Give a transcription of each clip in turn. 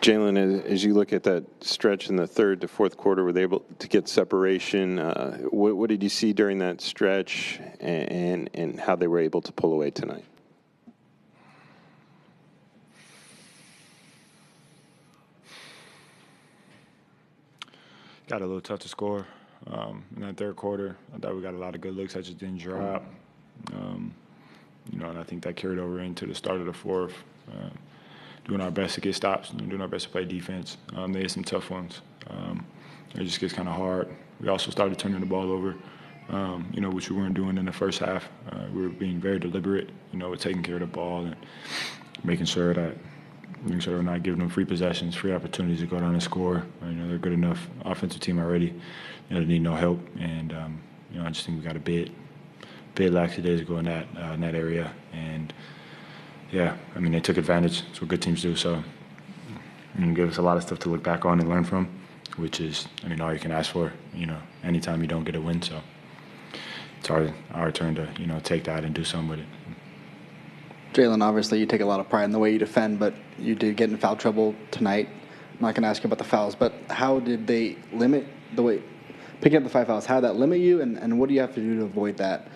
Jalen, as you look at that stretch in the third to fourth quarter, were they able to get separation? What did you see during that stretch, and how they were able to pull away tonight? Got a little tough to score in that third quarter. I thought we got a lot of good looks that just didn't drop. And I think that carried over into the start of the fourth. Doing our best to get stops, doing our best to play defense. They had some tough ones. It just gets kind of hard. We also started turning the ball over, which we weren't doing in the first half. We were being very deliberate, with taking care of the ball and making sure we're not giving them free possessions, free opportunities to go down and score. They're a good enough offensive team already. They need no help. And, I just think we got a bit lackadaisical in that area. And, yeah, they took advantage. That's what good teams do. So, give us a lot of stuff to look back on and learn from, which is, all you can ask for, anytime you don't get a win. So it's our turn to, take that and do something with it. Jalen, obviously you take a lot of pride in the way you defend, but you did get in foul trouble tonight. I'm not going to ask you about the fouls, but how did they limit the way picking up the 5 fouls? How did that limit you, and what do you have to do to avoid that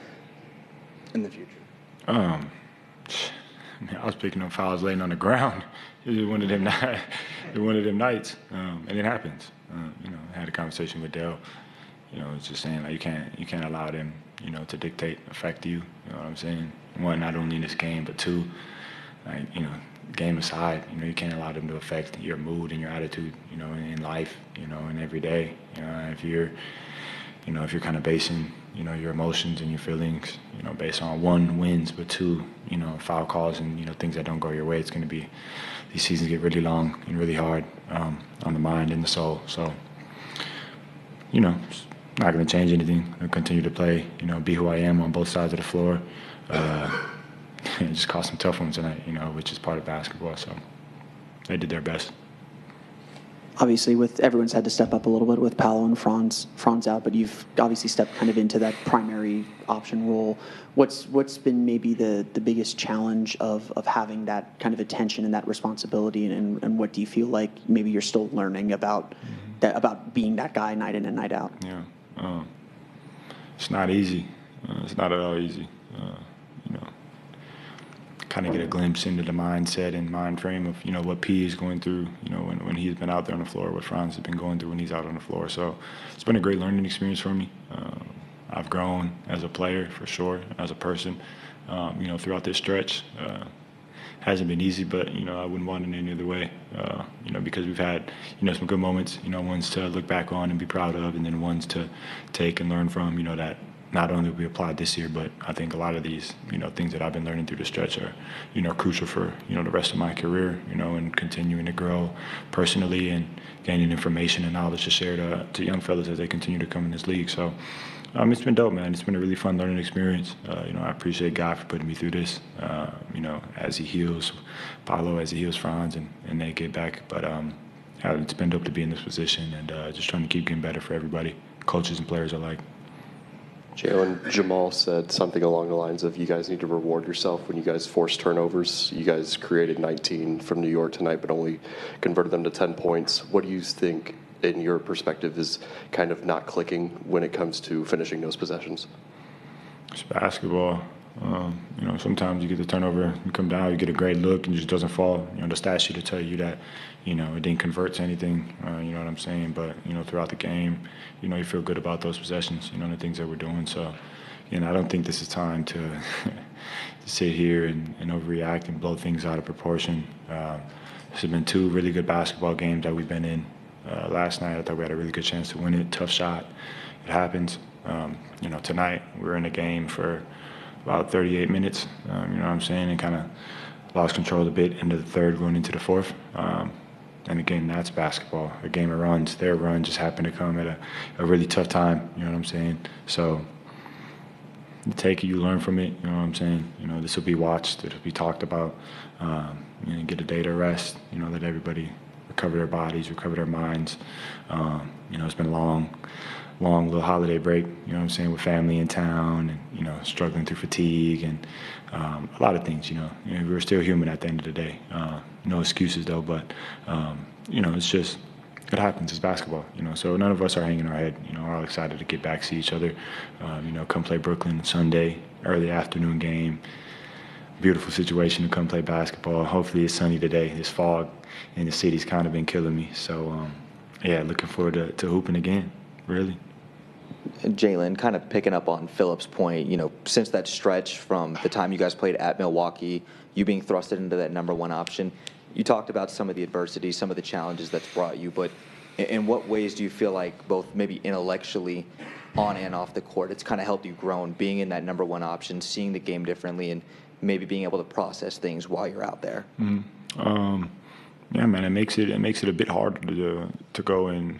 in the future? I was picking up fouls laying on the ground. It was one of them nights, and it happens. I had a conversation with Dale. It's just saying you can't allow them, to dictate, affect you. You know what I'm saying? One, not only in this game, but two, game aside, you can't allow them to affect your mood and your attitude, in life, and every day. If you're kind of basing, your emotions and your feelings, based on one, wins, but two, foul calls and, things that don't go your way, it's going to be, these seasons get really long and really hard on the mind and the soul. So, it's not going to change anything. I'll continue to play, be who I am on both sides of the floor. It just caused some tough ones tonight, which is part of basketball. So they did their best. Obviously, everyone's had to step up a little bit with Paolo and Franz out, but you've obviously stepped kind of into that primary option role. What's been maybe the biggest challenge of having that kind of attention and that responsibility, and what do you feel like maybe you're still learning about about being that guy night in and night out? Yeah, it's not easy. It's not at all easy. Kind of get a glimpse into the mindset and mind frame of, what P is going through, when he's been out there on the floor, what Franz has been going through when he's out on the floor. So it's been a great learning experience for me. I've grown as a player, for sure, as a person, throughout this stretch. Hasn't been easy, but, I wouldn't want it any other way, because we've had, some good moments, ones to look back on and be proud of, and then ones to take and learn from, that not only will be applied this year, but I think a lot of these, things that I've been learning through the stretch are, crucial for, the rest of my career, and continuing to grow personally and gaining information and knowledge to share to young fellas as they continue to come in this league. So it's been dope, man. It's been a really fun learning experience. I appreciate God for putting me through this, as he heals Paolo, as he heals Franz, and they get back. But it's been dope to be in this position and just trying to keep getting better for everybody, coaches and players alike. Jalen, Jamal said something along the lines of, you guys need to reward yourself when you guys force turnovers. You guys created 19 from New York tonight, but only converted them to 10 points. What do you think, in your perspective, is kind of not clicking when it comes to finishing those possessions? It's basketball. Sometimes you get the turnover, you come down, you get a great look, and it just doesn't fall. The stat sheet will tell you that, it didn't convert to anything, you know what I'm saying? But, throughout the game, you feel good about those possessions, the things that we're doing. So, I don't think this is time to sit here and overreact and blow things out of proportion. This has been 2 really good basketball games that we've been in. Last night, I thought we had a really good chance to win it. Tough shot. It happens. Tonight, we're in a game for about 38 minutes, you know what I'm saying, and kind of lost control a bit into the third, going into the fourth. And again, that's basketball. A game of runs. Their run just happened to come at a really tough time, you know what I'm saying? So you take it, you learn from it, you know what I'm saying? This will be watched, it'll be talked about, get a day to rest, let everybody recover their bodies, recover their minds. It's been long. long little holiday break, you know what I'm saying, with family in town and, you know, struggling through fatigue and a lot of things, you know. We're still human at the end of the day. No excuses, though, but, you know, it's just, it happens. It's basketball, you know. So none of us are hanging our head. You know, we're all excited to get back, see each other. You know, come play Brooklyn Sunday, early afternoon game. Beautiful situation to come play basketball. Hopefully it's sunny today. This fog in the city's kind of been killing me. So, yeah, looking forward to hooping again, really. Jalen, kind of picking up on Philip's point, you know, since that stretch from the time you guys played at Milwaukee, you being thrusted into that number one option, you talked about some of the adversity, some of the challenges that's brought you, but in what ways do you feel like both maybe intellectually on and off the court, it's kind of helped you grow and being in that number one option, seeing the game differently, and maybe being able to process things while you're out there? Yeah, man, it makes it a bit harder to go and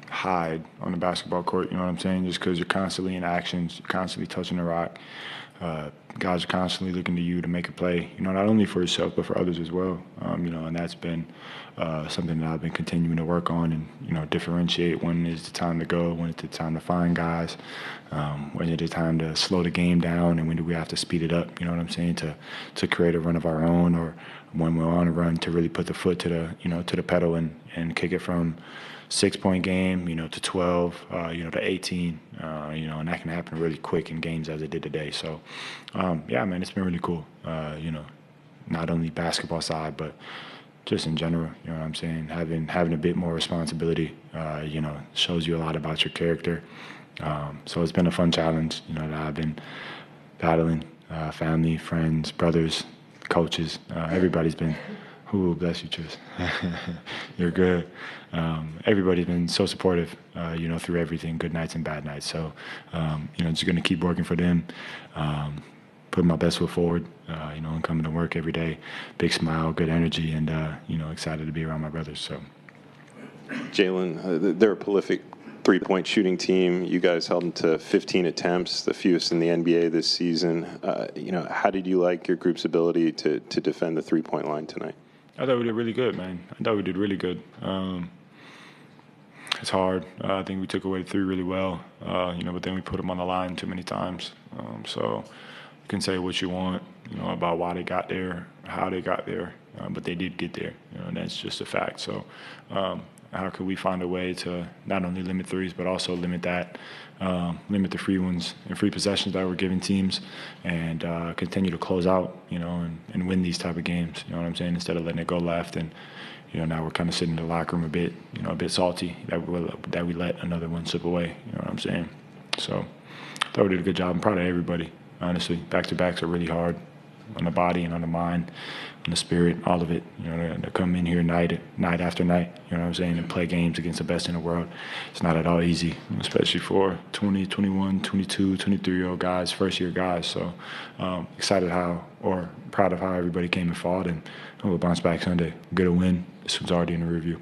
hide on the basketball court. You know what I'm saying? Just because you're constantly in actions, you're constantly touching the rock. Guys are constantly looking to you to make a play. You know, not only for yourself but for others as well. You know, and that's been something that I've been continuing to work on and, you know, differentiate when is the time to go, when is the time to find guys, when is the time to slow the game down, and when do we have to speed it up, you know what I'm saying, to create a run of our own, or when we're on a run to really put the foot to the, you know, to the pedal and kick it from 6-point game, you know, to 12, you know, to 18, you know, and that can happen really quick in games as it did today. So, yeah, man, it's been really cool, you know, not only basketball side, but just in general, you know what I'm saying? Having a bit more responsibility, you know, shows you a lot about your character. So it's been a fun challenge, you know, that I've been battling. Family, friends, brothers, coaches, everybody's been, ooh, bless you, Tris. You're good. Everybody's been so supportive, you know, through everything, good nights and bad nights. So, you know, just going to keep working for them. Putting my best foot forward, you know, and coming to work every day. Big smile, good energy, and, you know, excited to be around my brothers. So, Jalen, they're a prolific three-point shooting team. You guys held them to 15 attempts, the fewest in the NBA this season. You know, how did you like your group's ability to defend the three-point line tonight? I thought we did really good, man. I thought we did really good. It's hard. I think we took away the three really well, you know, but then we put them on the line too many times. So you can say what you want, you know, about why they got there, how they got there, but they did get there, you know, and that's just a fact. So how could we find a way to not only limit threes, but also limit that, limit the free ones and free possessions that we're giving teams, and continue to close out, you know, and win these type of games, you know what I'm saying, instead of letting it go left. And, you know, now we're kind of sitting in the locker room a bit, you know, a bit salty that we let another one slip away, you know what I'm saying. So I thought we did a good job. I'm proud of everybody, honestly. Back-to-backs are really hard on the body and on the mind, on the spirit, all of it. You know, to come in here night after night, you know what I'm saying, and play games against the best in the world. It's not at all easy, especially for 20, 21, 22, 23-year-old guys, first-year guys. So proud of how everybody came and fought, and we'll bounce back Sunday. Get a win. This one's already in the review.